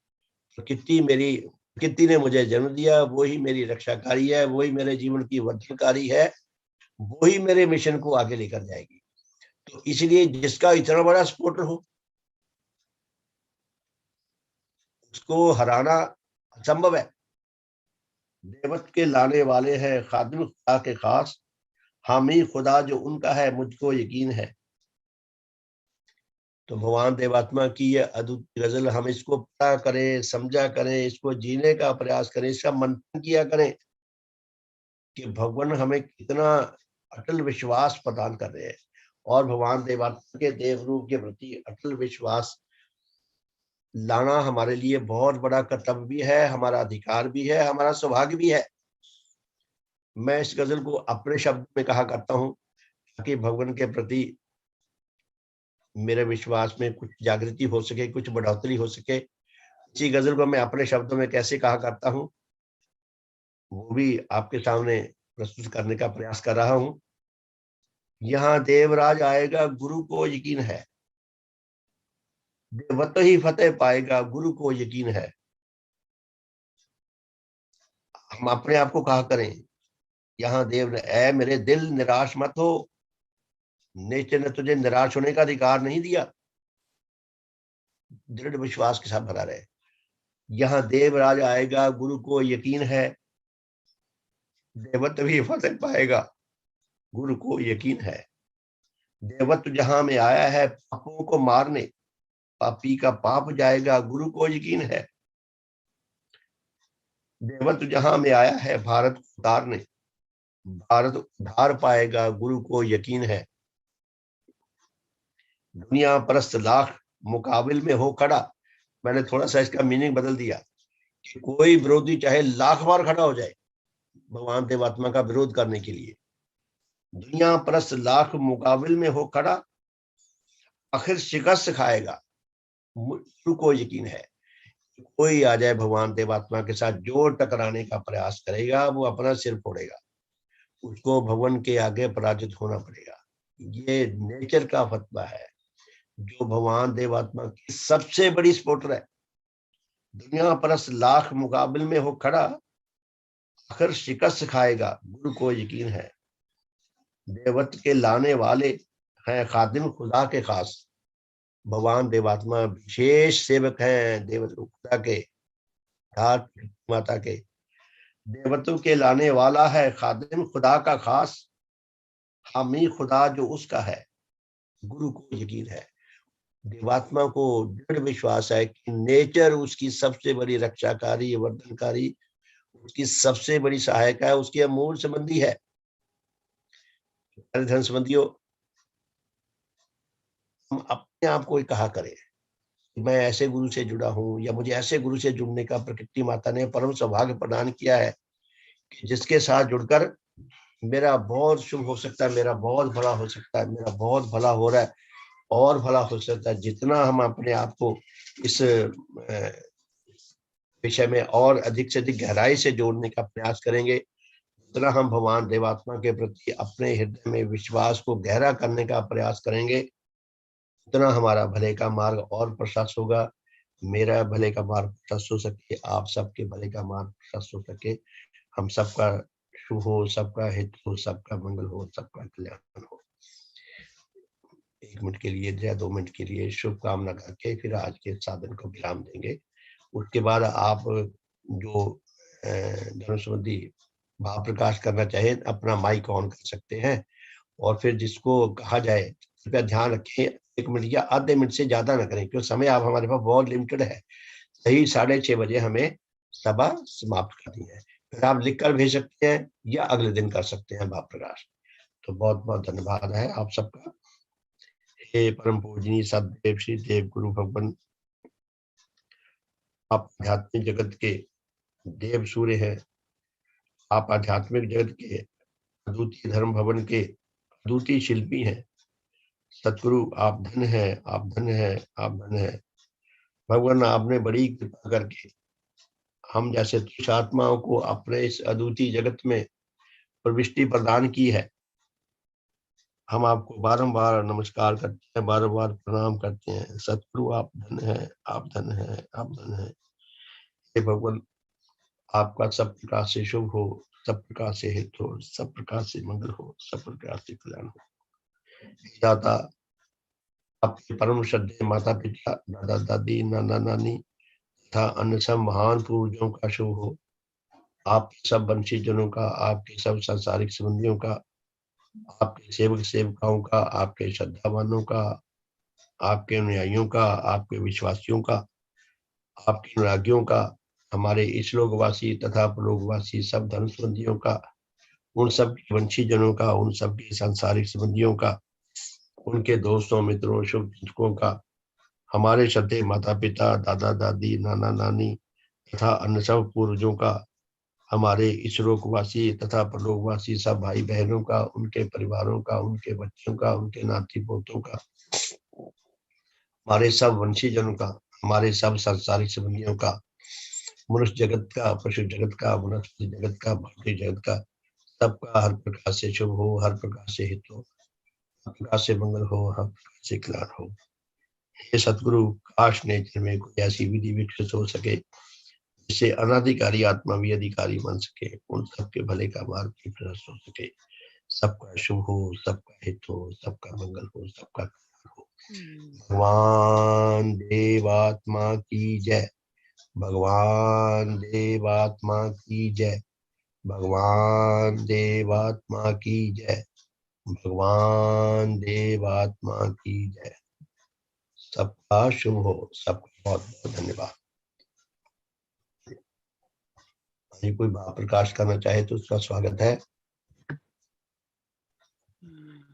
प्रकृति ने मुझे जन्म दिया, वही मेरी रक्षाकारी है, वही मेरे जीवन की वर्धनकारी है, वही मेरे मिशन को आगे लेकर जाएगी। तो इसलिए जिसका इतना बड़ा सपोर्टर हो उसको हराना असंभव है। देवत्व के लाने वाले हैं खादिम खुदा के खास, हामी खुदा जो उनका है मुझको यकीन है। तो भगवान देवात्मा की ये अद्भुत गजल, हम इसको पढ़ा करें, समझा करें, इसको जीने का प्रयास करें, इसका मंथन किया करें कि भगवान हमें कितना अटल विश्वास प्रदान कर रहे हैं। और भगवान देवात्मा के देव रूप के प्रति अटल विश्वास लाना हमारे लिए बहुत बड़ा कर्तव्य भी है, हमारा अधिकार भी है, हमारा सौभाग्य भी है। मैं इस गजल को अपने शब्द में कहा करता हूँ ताकि भगवान के प्रति मेरे विश्वास में कुछ जागृति हो सके, कुछ बढ़ोतरी हो सके। इसी गजल को मैं अपने शब्दों में कैसे कहा करता हूँ वो भी आपके सामने प्रस्तुत करने का प्रयास कर रहा हूँ। यहाँ देवराज आएगा गुरु को यकीन है, देवत्व ही फतेह पाएगा, गुरु को यकीन है। हम अपने आप को कहा करें, यहाँ देव ने, ऐ मेरे दिल निराश मत हो, नेचर ने तुझे निराश होने का अधिकार नहीं दिया, दृढ़ विश्वास के साथ भरा रहे। यहाँ देवराज आएगा, गुरु को यकीन है, देवत्व भी फतेह पाएगा, गुरु को यकीन है। देवत्व जहां में आया है पापों को मारने, पापी का पाप जाएगा, गुरु को यकीन है। देवत्व जहां में आया है भारत को उतारने, भारत उधार पाएगा, गुरु को यकीन है। दुनिया परस्त लाख मुकाबिल में हो खड़ा, मैंने थोड़ा सा इसका मीनिंग बदल दिया कि कोई विरोधी चाहे लाख बार खड़ा हो जाए भगवान देवात्मा का विरोध करने के लिए, दुनिया परस्त लाख मुकाबिल में हो खड़ा, आखिर शिकस्त खाएगा, गुरु को यकीन है। कोई आ जाए भगवान देवात्मा के साथ जो टकराने का प्रयास करेगा, वो अपना सिर फोड़ेगा, उसको भगवान के आगे पराजित होना पड़ेगा। ये नेचर का फतवा है। जो भगवान देवात्मा की सबसे बड़ी सपोर्टर है, दुनिया परस लाख मुकाबिल में हो खड़ा, आखिर शिकस्त खाएगा, गुरु को यकीन है। देवत्व के लाने वाले हैं खादिम खुदा के खास, भगवान देवात्मा विशेष सेवक हैं देवत्व खुदा के, माता के। देवत्व के लाने वाला है खादिम खुदा का खास, हामी खुदा जो उसका है, गुरु को यकीन है। देवात्मा को दृढ़ विश्वास है कि नेचर उसकी सबसे बड़ी रक्षाकारी, वर्धनकारी, उसकी सबसे बड़ी सहायता है, उसकी अमूल संबंधी है। धन संबंधियों, हम अपने आप को ही कहा करें मैं ऐसे गुरु से जुड़ा हूं, या मुझे ऐसे गुरु से जुड़ने का प्रकृति माता ने परम सौभाग्य प्रदान किया है कि जिसके साथ जुड़कर मेरा बहुत शुभ हो सकता है, मेरा बहुत भला हो सकता है, मेरा बहुत भला हो रहा है और भला हो सकता है। जितना हम अपने आप को इस विषय में और अधिक से अधिक गहराई से जोड़ने का प्रयास करेंगे, उतना हम भगवान देवात्मा के प्रति अपने हृदय में विश्वास को गहरा करने का प्रयास करेंगे, उतना हमारा भले का मार्ग और प्रशस्त होगा। मेरा भले का मार्ग प्रशस्त हो सके, आप सबके भले का मार्ग प्रशस्त हो सके, हम सबका शुभ हो, सबका हित हो, सबका मंगल हो, सबका कल्याण हो। 1 मिनट के लिए या 2 मिनट के लिए शुभकामना करके फिर आज के साधन को विराम देंगे। उसके बाद आप जो धर्म संबंधी भाव प्रकाश करना चाहे अपना माइक ऑन कर सकते हैं, और फिर जिसको कहा जाए कृपया ध्यान रखें 1 मिनट या आधे मिनट से ज्यादा ना करें, क्योंकि समय आप हमारे पास बहुत लिमिटेड है। सही 6:30 बजे हमें सभा समाप्त करनी है। फिर आप लिख कर भेज सकते हैं या अगले दिन कर सकते हैं भाव प्रकाश। तो बहुत बहुत धन्यवाद है आप सबका। हे परम पूजनीय सददेव श्री देव गुरु भगवान, आप आध्यात्मिक जगत के देव सूर्य हैं, आप आध्यात्मिक जगत के अद्वितीय धर्म भवन के अद्वितीय शिल्पी हैं। सतगुरु आप धन है, आप धन है, आप धन है। भगवान आपने बड़ी कृपा करके हम जैसे तुच्छ आत्माओं को अपने इस अद्वितीय जगत में प्रविष्टि प्रदान की है। हम आपको बारंबार नमस्कार करते हैं, बारंबार प्रणाम करते हैं। सतगुरु आप धन है, आप धन है, आप धन है। हे भगवान, आपका सब प्रकार से शुभ हो, सब प्रकार से हित हो, सब प्रकार से मंगल हो, सब प्रकार से कल्याण हो। दाता, आपके परम श्रद्धेय माता पिता, दादा दादी, नाना नानी तथा अन्य सब महान पूर्वजों का शुभ हो। आपके सब वंशीजनों का, आपके सब सांसारिक संबंधियों का, आपके सेवक सेविकाओं का, आपके श्रद्धावानों का, आपके अनुयायियों का, आपके विश्वासियों का, आपके अनुरागियों का, हमारे इस लोकवासी तथा परलोकवासी सब धर्म संबंधियों का, उन सब वंशीजनों का, उन सब के सांसारिक संबंधियों का, उनके दोस्तों मित्रों शुभ चिंतकों का, हमारे श्रद्धेय माता पिता, दादा दादी, नाना नानी तथा अन्य सब पूर्वजों का, हमारे इस लोकवासी तथा परलोकवासी सब भाई बहनों का, उनके परिवारों का, उनके बच्चों का, उनके नाती पोतों का, हमारे सब वंशीजनों का, हमारे सब सांसारिक संबंधियों का, मनुष्य जगत का, पशु जगत का, वनस्पति जगत का, भौतिक जगत का, सबका हर प्रकार से शुभ हो, हर प्रकार से हित हो, हर प्रकार से मंगल हो, हर प्रकार से कल्याण हो। हे सतगुरु, काश नेचर में कोई ऐसी विधि विकसित हो सके जिससे अनाधिकारी आत्मा भी अधिकारी बन सके, उन सबके भले का मार्ग भी प्रशस्त हो सके, सबका शुभ हो, सबका हित हो, सबका मंगल हो, सबका कल्याण हो। भगवान देवात्मा की जय, भगवान देवात्मा की जय, भगवान देवात्मा की जय, भगवान देवात्मा की जय। सबका शुभ हो, सबका बहुत बहुत धन्यवाद। कोई भाव प्रकाश करना चाहे तो उसका स्वागत है।